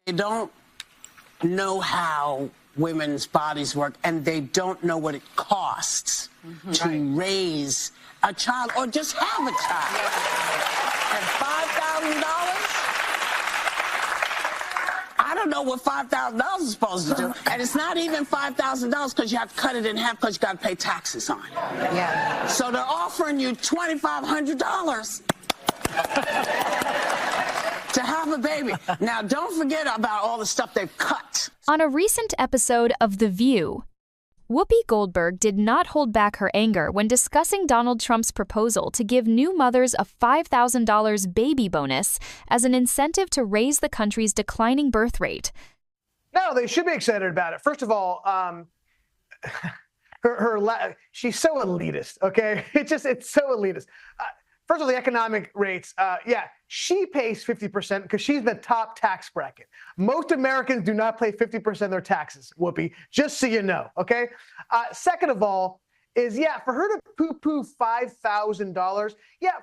They don't know how women's bodies work, and they don't know what it costs to raise a child or just have a child. And $5,000? I don't know what $5,000 is supposed to do. And it's not even $5,000 because you have to cut it in half because you got to pay taxes on it. Yeah. So they're offering you $2,500 to have a baby. Now, don't forget about all the stuff they've cut. On a recent episode of The View, Whoopi Goldberg did not hold back her anger when discussing Donald Trump's proposal to give new mothers a $5,000 baby bonus as an incentive to raise the country's declining birth rate. No, they should be excited about it. First of all, she's so elitist, okay? It's so elitist. First of all, the economic rates, she pays 50% because she's in the top tax bracket. Most Americans do not pay 50% of their taxes, Whoopi, just so you know, okay? Second of all, for her to poo-poo $5,000,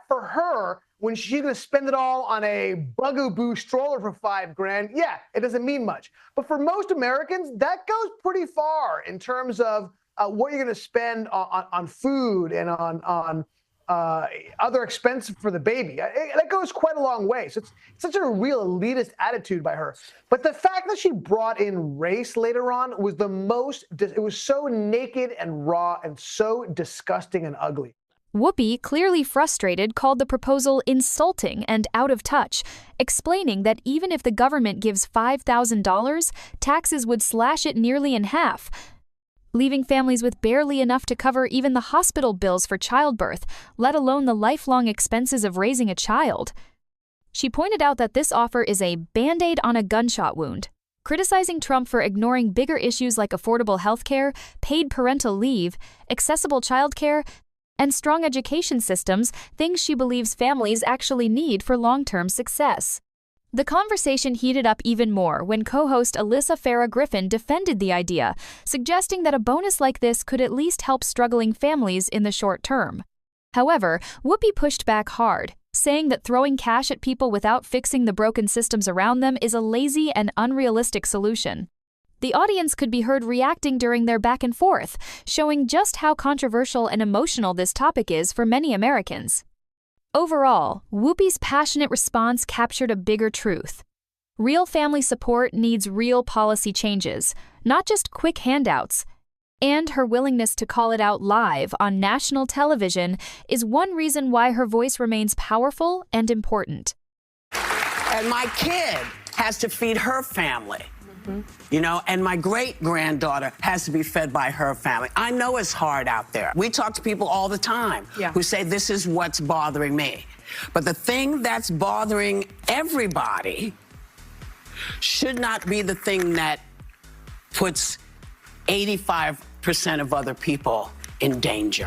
for her, when she's going to spend it all on a Bugaboo stroller for $5,000, it doesn't mean much. But for most Americans, that goes pretty far in terms of what you're going to spend on food and on other expenses for the baby. That goes quite a long way. So it's such a real elitist attitude by her. But the fact that she brought in race later on was it was so naked and raw and so disgusting and ugly. Whoopi, clearly frustrated, called the proposal insulting and out of touch, explaining that even if the government gives $5,000, taxes would slash it nearly in half, leaving families with barely enough to cover even the hospital bills for childbirth, let alone the lifelong expenses of raising a child. She pointed out that this offer is a Band-Aid on a gunshot wound, criticizing Trump for ignoring bigger issues like affordable health care, paid parental leave, accessible childcare, and strong education systems, things she believes families actually need for long-term success. The conversation heated up even more when co-host Alyssa Farah Griffin defended the idea, suggesting that a bonus like this could at least help struggling families in the short term. However, Whoopi pushed back hard, saying that throwing cash at people without fixing the broken systems around them is a lazy and unrealistic solution. The audience could be heard reacting during their back and forth, showing just how controversial and emotional this topic is for many Americans. Overall, Whoopi's passionate response captured a bigger truth. Real family support needs real policy changes, not just quick handouts. And her willingness to call it out live on national television is one reason why her voice remains powerful and important. And my kid has to feed her family. You know, and my great-granddaughter has to be fed by her family. I know it's hard out there. We talk to people all the time who say, this is what's bothering me. But the thing that's bothering everybody should not be the thing that puts 85% of other people in danger.